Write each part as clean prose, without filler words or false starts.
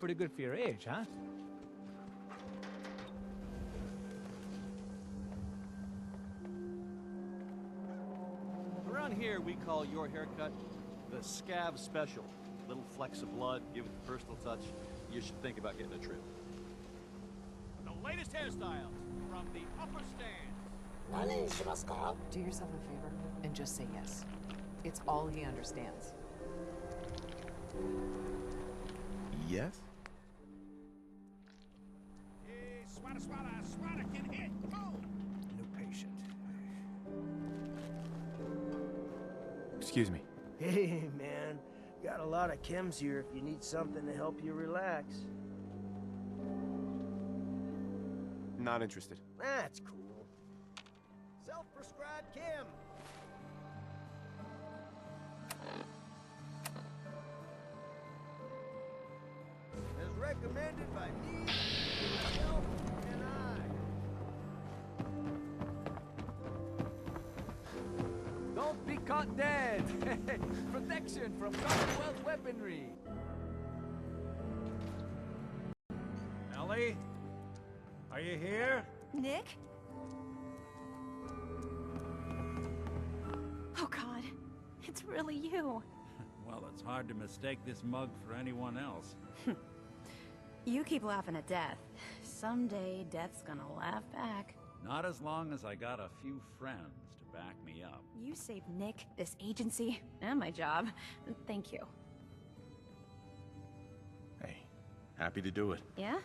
Pretty good for your age, huh? Around here, we call your haircut the scav special. Little flecks of blood, give it the personal touch. You should think about getting a trim. The latest hairstyles from the upper stands. Do yourself a favor and just say yes. It's all he understands. Yes? Hey, swata can hit. Oh! New patient. Excuse me. Hey, man. Got a lot of chems here if you need something to help you relax. Not interested. That's cool. Self-prescribed chem. As recommended by me, myself, and I. Don't be caught dead! Protection from Commonwealth weaponry! Ellie? Are you here? Nick? Oh God, it's really you. Well, it's hard to mistake this mug for anyone else. You keep laughing at death. Someday, death's gonna laugh back. Not as long as I got a few friends to back me up. You saved Nick, this agency, and my job. Thank you. Hey, happy to do it. Yeah?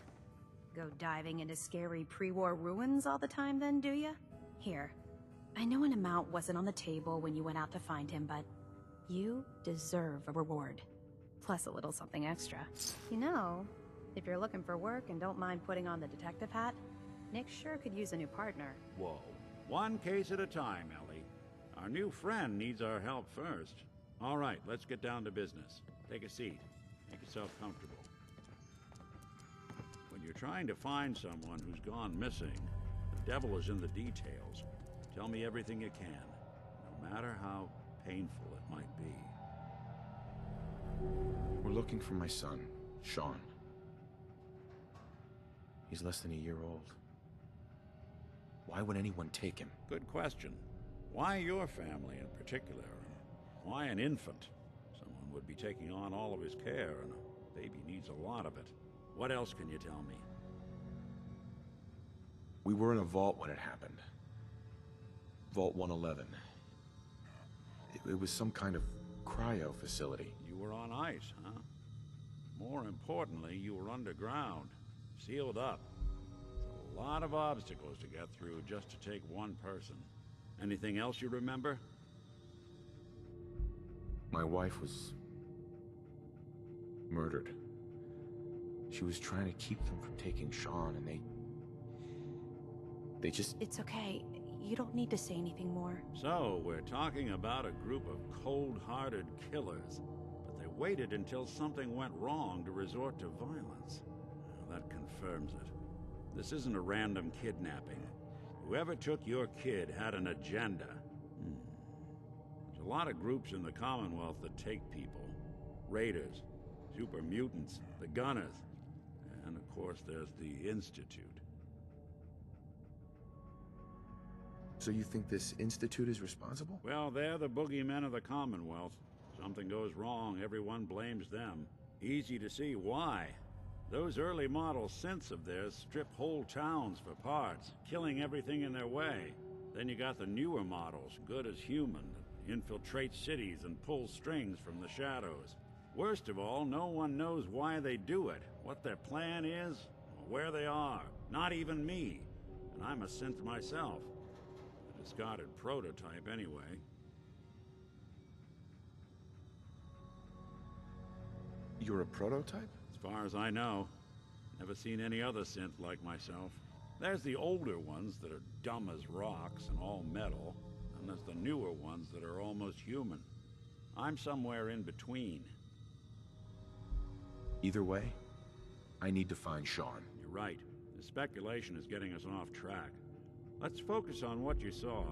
Go diving into scary pre-war ruins all the time then, do ya? Here, I know an amount wasn't on the table when you went out to find him, but you deserve a reward. Plus a little something extra. You know, if you're looking for work and don't mind putting on the detective hat, Nick sure could use a new partner. Whoa. One case at a time, Ellie. Our new friend needs our help first. All right, let's get down to business. Take a seat. Make yourself comfortable. When you're trying to find someone who's gone missing, the devil is in the details. Tell me everything you can, no matter how painful it might be. We're looking for my son, Sean. He's less than a year old. Why would anyone take him? Good question. Why your family in particular? Why an infant? Someone would be taking on all of his care, and a baby needs a lot of it. What else can you tell me? We were in a vault when it happened. Vault 111. It was some kind of cryo facility. You were on ice, huh? More importantly, you were underground, sealed up. It's a lot of obstacles to get through just to take one person. Anything else you remember? My wife was murdered. She was trying to keep them from taking Sean, and they just... It's okay. You don't need to say anything more. So, we're talking about a group of cold-hearted killers, but they waited until something went wrong to resort to violence. Well, that confirms it. This isn't a random kidnapping. Whoever took your kid had an agenda. There's a lot of groups in the Commonwealth that take people. Raiders, super mutants, the Gunners, and of course there's the Institute. So you think this Institute is responsible? Well, they're the boogeymen of the Commonwealth. Something goes wrong, everyone blames them. Easy to see why. Those early model synths of theirs strip whole towns for parts, killing everything in their way. Then you got the newer models, good as human, that infiltrate cities and pull strings from the shadows. Worst of all, no one knows why they do it, what their plan is, or where they are. Not even me. And I'm a synth myself. A discarded prototype anyway. You're a prototype? As far as I know, never seen any other synth like myself. There's the older ones that are dumb as rocks and all metal, and there's the newer ones that are almost human. I'm somewhere in between. Either way, I need to find Sean. You're right. The speculation is getting us off track. Let's focus on what you saw.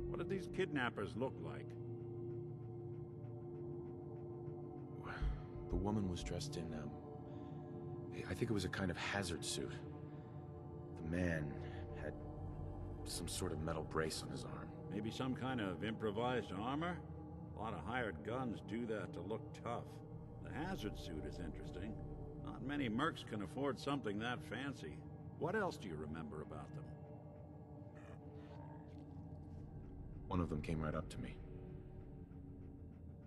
What did these kidnappers look like? The woman was dressed in I think it was a kind of hazard suit. The man had some sort of metal brace on his arm. Maybe some kind of improvised armor? A lot of hired guns do that to look tough. The hazard suit is interesting. Not many mercs can afford something that fancy. What else do you remember about them? One of them came right up to me.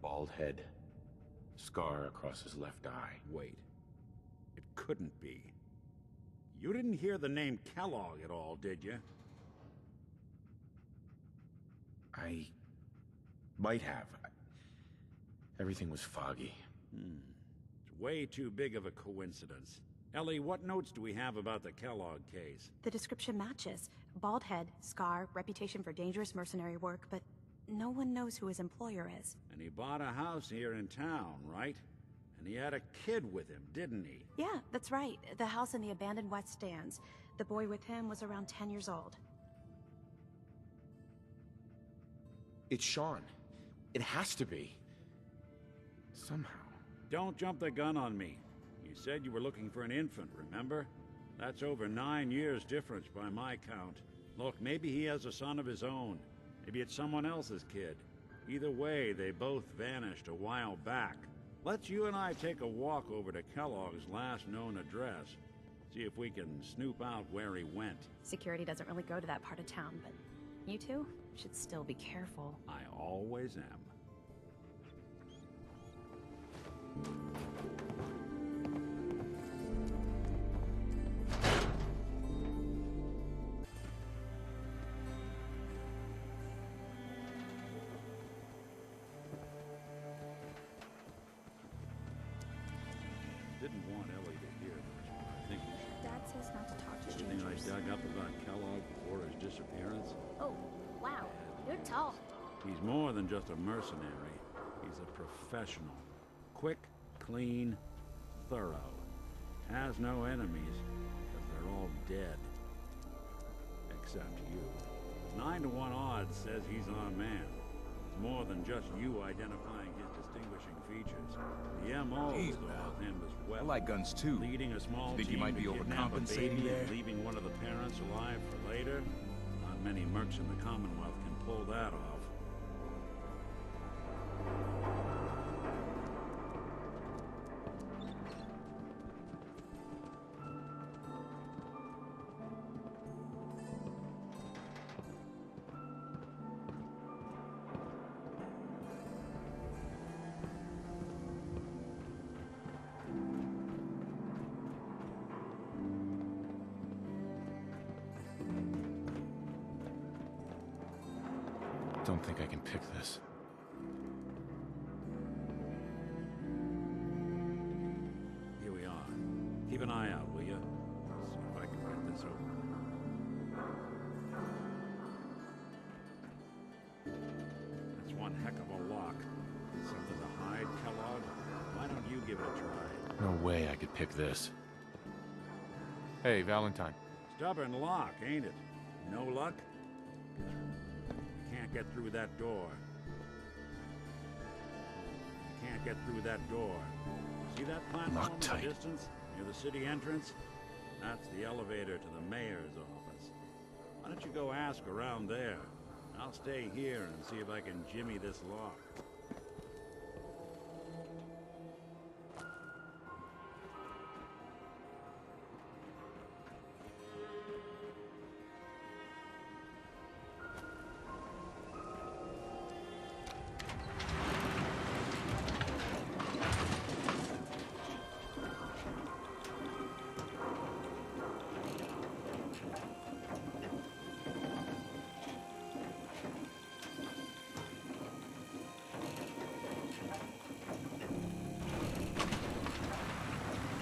Bald head. Scar across his left eye. Wait. It couldn't be. You didn't hear the name Kellogg at all, did you? I might have. Everything was foggy. It's way too big of a coincidence. Ellie, what notes do we have about the Kellogg case? The description matches. Bald head, scar, reputation for dangerous mercenary work, but no one knows who his employer is. And he bought a house here in town, right? And he had a kid with him, didn't he? Yeah, that's right. The house in the abandoned West Stands. The boy with him was around 10 years old. It's Sean. It has to be. Somehow. Don't jump the gun on me. You said you were looking for an infant, remember? That's over 9 years difference by my count. Look, maybe he has a son of his own. Maybe it's someone else's kid. Either way, they both vanished a while back. Let's you and I take a walk over to Kellogg's last known address. See if we can snoop out where he went. Security doesn't really go to that part of town, but you two should still be careful. I always am. Didn't want Ellie to hear this, but I think we should. Dad says not to talk to Everything I strangers. dug up about Kellogg before his disappearance. Oh, wow. You're tall. He's more than just a mercenary. He's a professional. Quick, clean, thorough. Has no enemies, because they're all dead. Except you. 9 to 1 odds says he's our man. It's more than just you identifying his distinguishing features. The MO Jeez, though pal. with him is well. I like guns too. Leading a small Think team you might be to kidnap a overcompensating baby there? and leaving one of the parents alive for later. Not many mercs in the Commonwealth can pull that off. Don't think I can pick this. Here we are. Keep an eye out, will you? See if I can get this open. That's one heck of a lock. Something to hide, Kellogg? Why don't you give it a try? No way I could pick this. Hey, Valentine. Stubborn lock, ain't it? No luck? Can't get through that door. Can't get through that door. See that platform Locked in the tight. distance? Near the city entrance? That's the elevator to the mayor's office. Why don't you go ask around there? I'll stay here and see if I can jimmy this lock.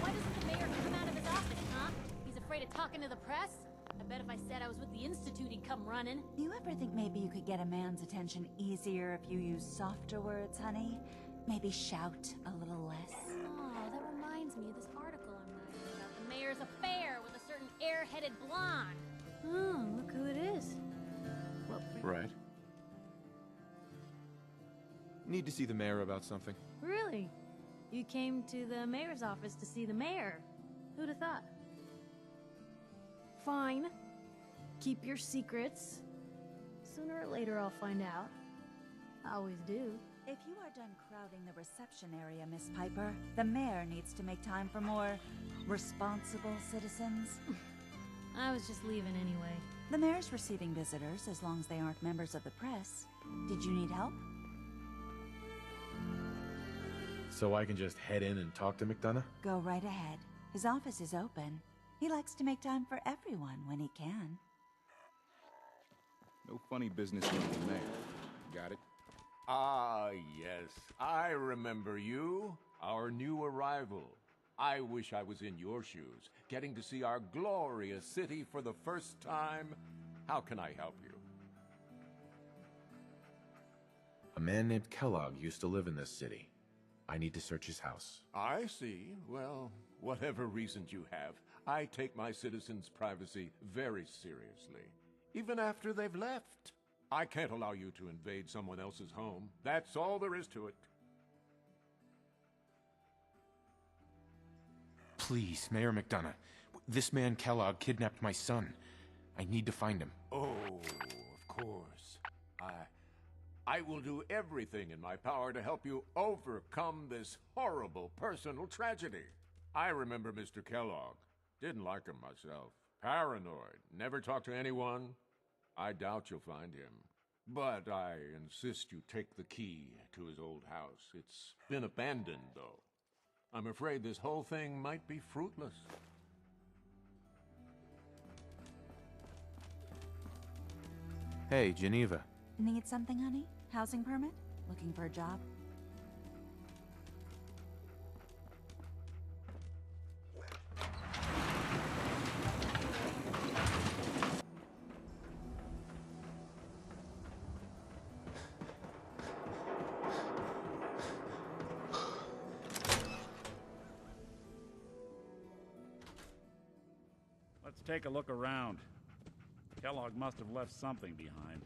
Why doesn't the mayor come out of his office, huh? He's afraid of talking to the press? I bet if I said I was with the Institute, he'd come running. Do you ever think maybe you could get a man's attention easier if you use softer words, honey? Maybe shout a little less? Oh, that reminds me of this article I'm writing about the mayor's affair with a certain air-headed blonde. Oh, look who it is. Well, Right. Need to see the mayor about something. really? You came to the mayor's office to see the mayor? Who'd have thought? Fine. Keep your secrets. Sooner or later I'll find out. I always do. If you are done crowding the reception area, Miss Piper, the mayor needs to make time for more responsible citizens. I was just leaving anyway. The mayor's receiving visitors as long as they aren't members of the press. Did you need help? So I can just head in and talk to McDonough? Go right ahead. His office is open. He likes to make time for everyone when he can. No funny business with the mayor. Got it? Ah, yes. I remember you. Our new arrival. I wish I was in your shoes, getting to see our glorious city for the first time. How can I help you? A man named Kellogg used to live in this city. I need to search his house. I see. Well, whatever reasons you have, I take my citizens' privacy very seriously, even after they've left. I can't allow you to invade someone else's home. That's all there is to it. Please, Mayor McDonough. This man Kellogg kidnapped my son. I need to find him. Oh, of course. I will do everything in my power to help you overcome this horrible personal tragedy. I remember Mr. Kellogg. Didn't like him myself. Paranoid. Never talked to anyone. I doubt you'll find him. But I insist you take the key to his old house. It's been abandoned, though. I'm afraid this whole thing might be fruitless. Hey, Geneva. Need something, honey? Housing permit? Looking for a job? Let's take a look around. Kellogg must have left something behind.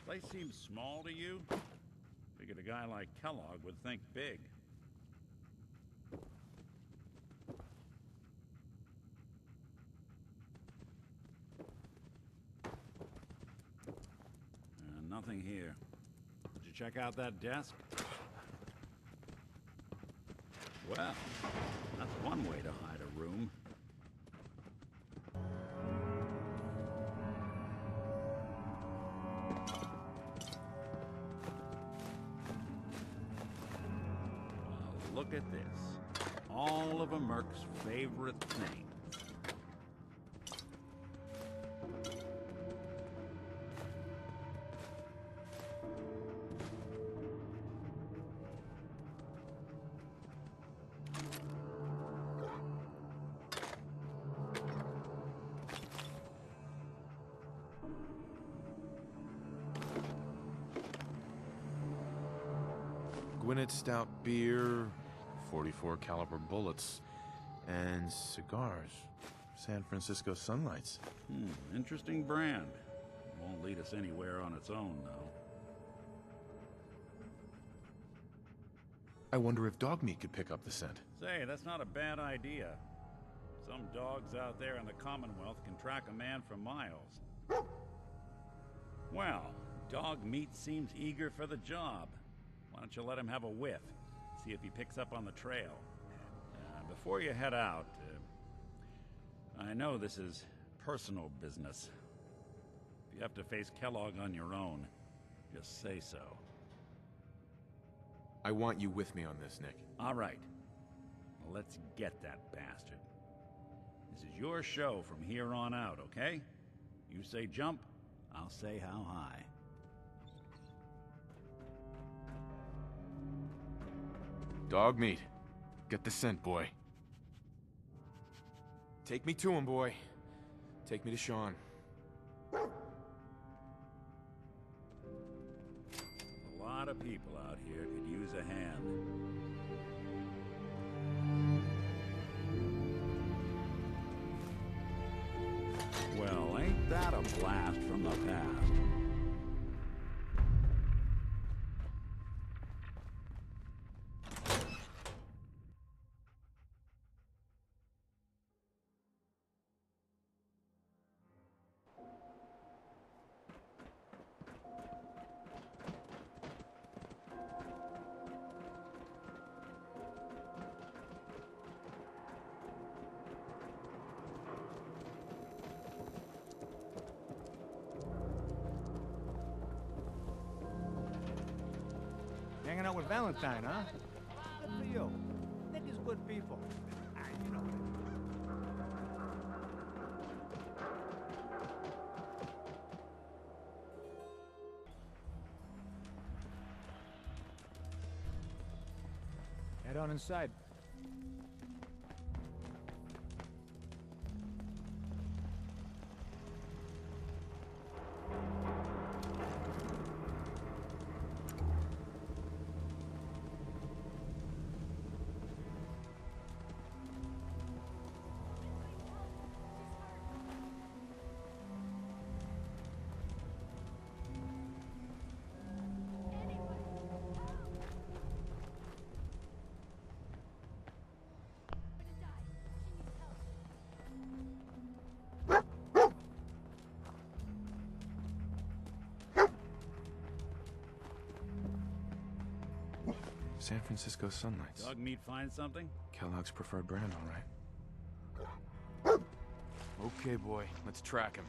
Place seems small to you? Figured a guy like Kellogg would think big. Nothing here. Did you check out that desk? Well, that's one way to hide a room. Well, look at this. All of a Merc's favorite thing. Gwinnett Stout beer, 44 caliber bullets, and cigars. San Francisco Sunlights. Interesting brand. Won't lead us anywhere on its own, though. I wonder if dog meat could pick up the scent. Say, that's not a bad idea. Some dogs out there in the Commonwealth can track a man for miles. Well, dog meat seems eager for the job. Why don't you let him have a whiff? See if he picks up on the trail. Before you head out, I know this is personal business. If you have to face Kellogg on your own, just say so. I want you with me on this, Nick. All right. Well, let's get that bastard. This is your show from here on out, okay? You say jump, I'll say how high. Dog meat. Get the scent, boy. Take me to him, boy. Take me to Sean. A lot of people out here could use a hand. Well, ain't that a blast from the past? out with Valentine, huh? Good for you. Nick is good people. You know what I mean. Head on inside. San Francisco Sunlights. Dog meat find something? Kellogg's preferred brand, all right. Okay, boy, let's track him.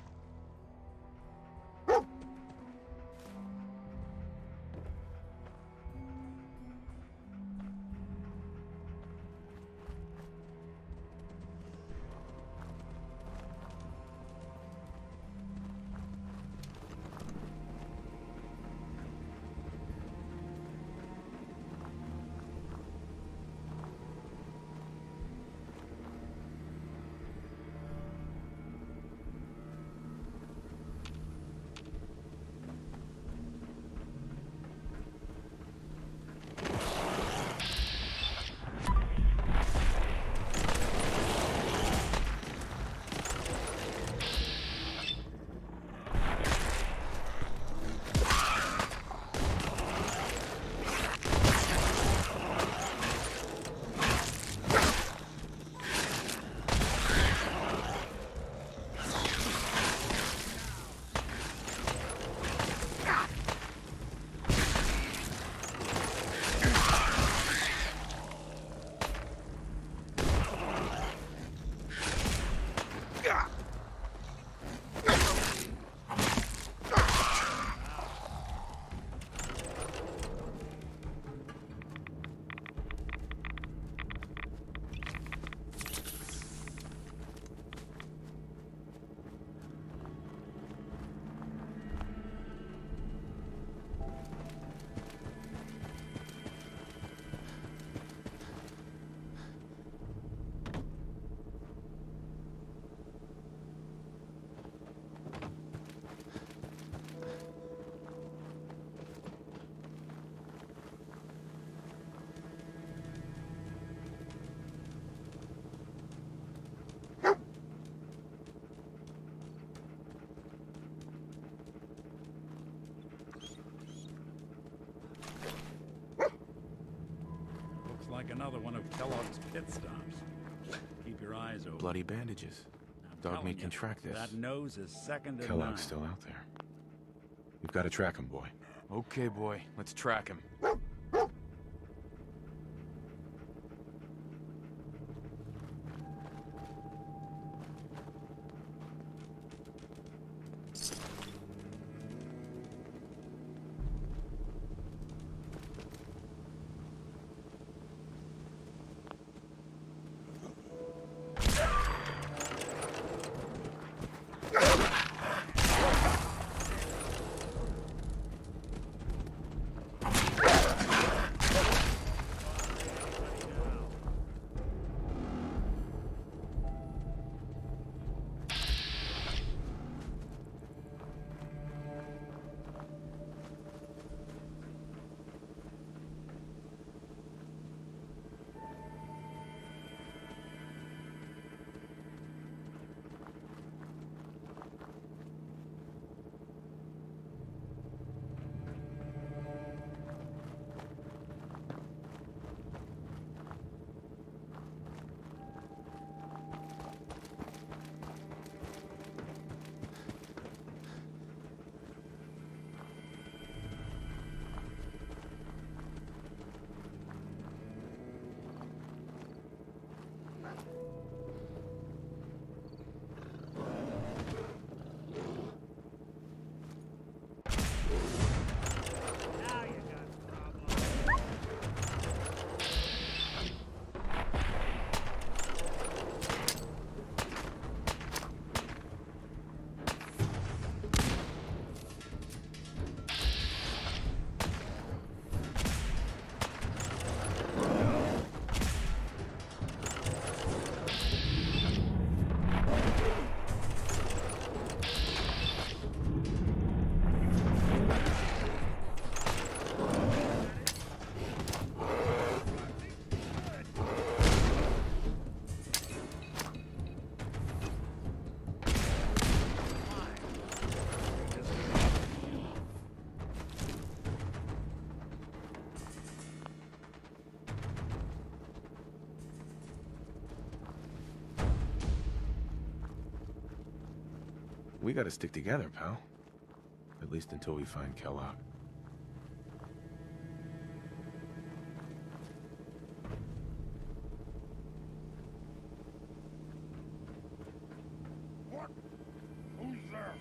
Like another one of Kellogg's pit stops. Keep your eyes open. Bloody bandages. Dog meat can track this. That nose is second to none. Kellogg's still out there. We've got to track him, boy. Okay, boy, let's track him. we gotta stick together, pal. At least until we find Kellogg. What? Who's there?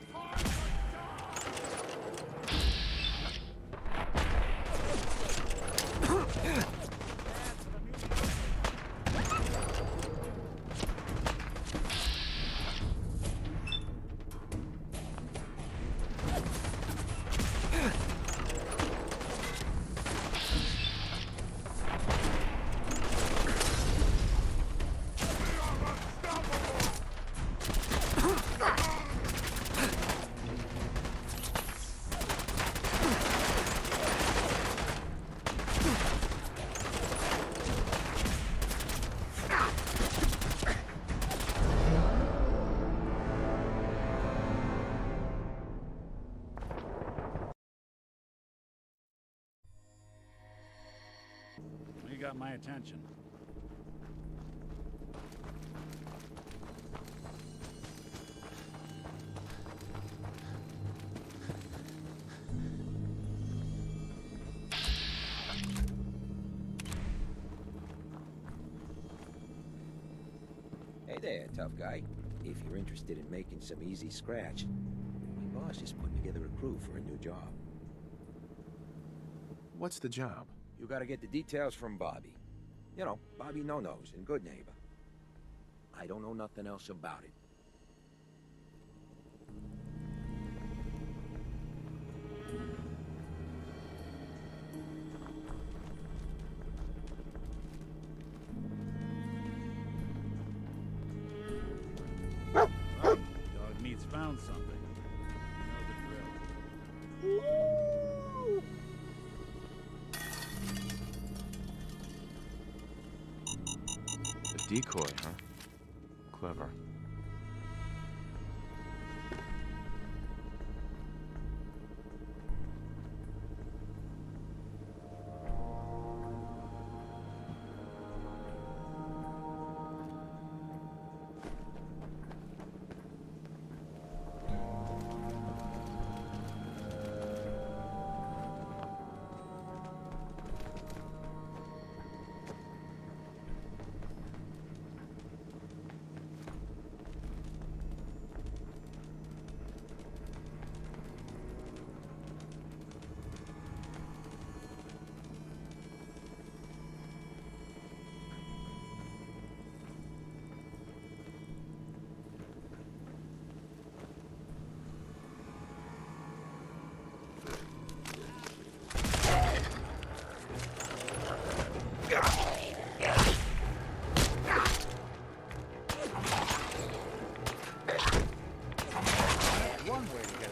You got my attention. Hey there, tough guy. If you're interested in making some easy scratch, my boss is putting together a crew for a new job. What's the job? You gotta get the details from Bobby. You know, Bobby no-nos and good neighbor. I don't know nothing else about it. Dog meat's found something. You know the drill. A decoy, huh? Clever. One way to get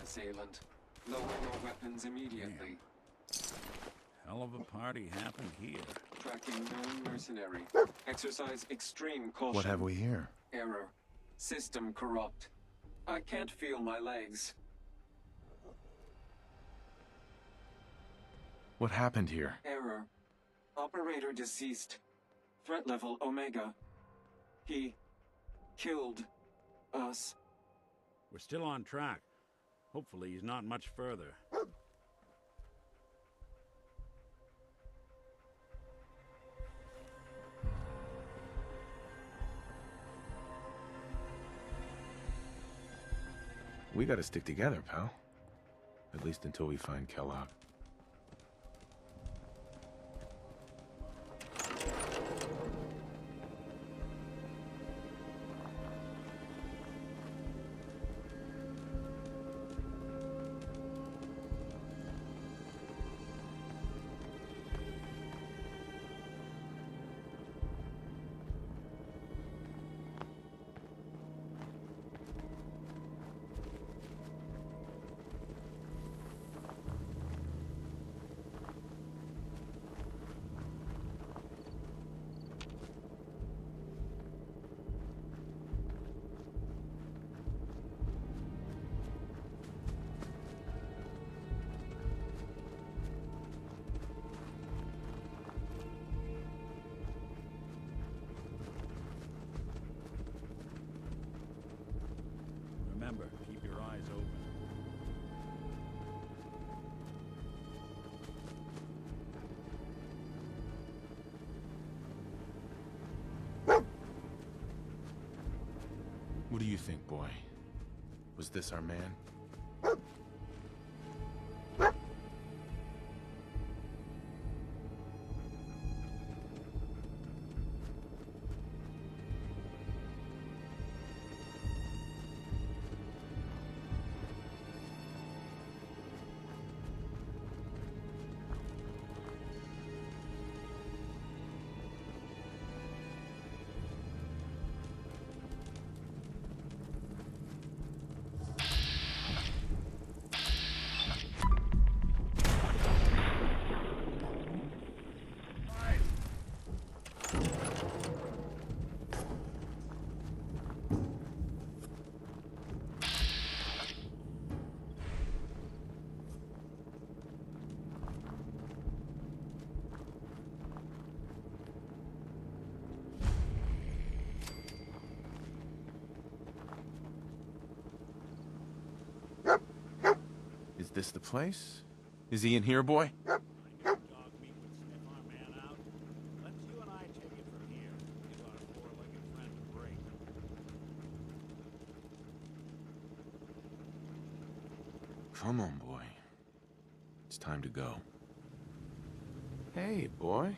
assailant. Lower your weapons immediately. Hell of a party happened here. Tracking known mercenary. Exercise extreme caution. What have we here? Error. System corrupt. I can't feel my legs. What happened here? Error. Operator deceased. Threat level Omega. He killed us. We're still on track. Hopefully he's not much further. We gotta stick together, pal. At least until we find Kellogg. Remember, keep your eyes open. What do you think, boy? Was this our man? Is this the place? Is he in here, boy? Dog meat would sniff our man out. Let's you and I take it from here. Give our four-legged friend a break. Come on, boy. It's time to go. Hey, boy.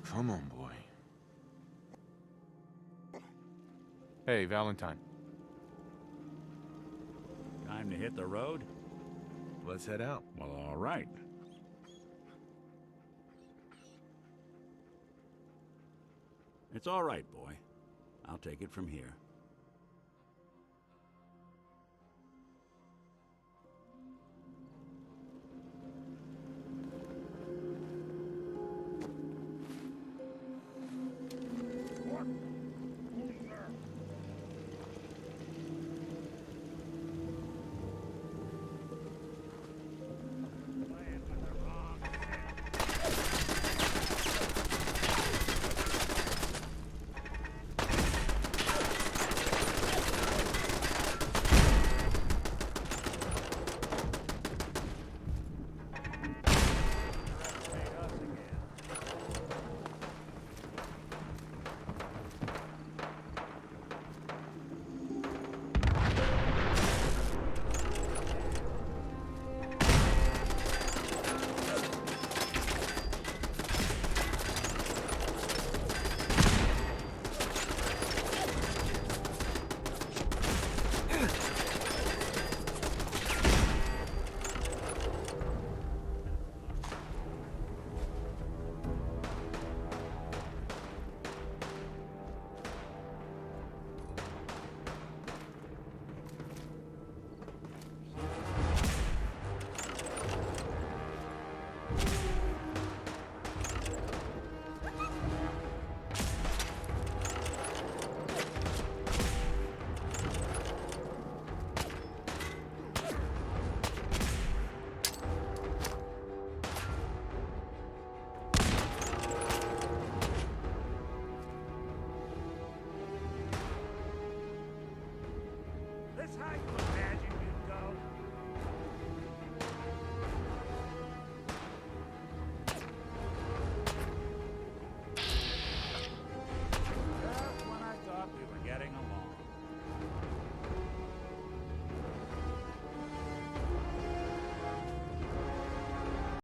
Come on, boy. Hey, Valentine. Time to hit the road? Let's head out. Well, all right. It's all right, boy. I'll take it from here. This how you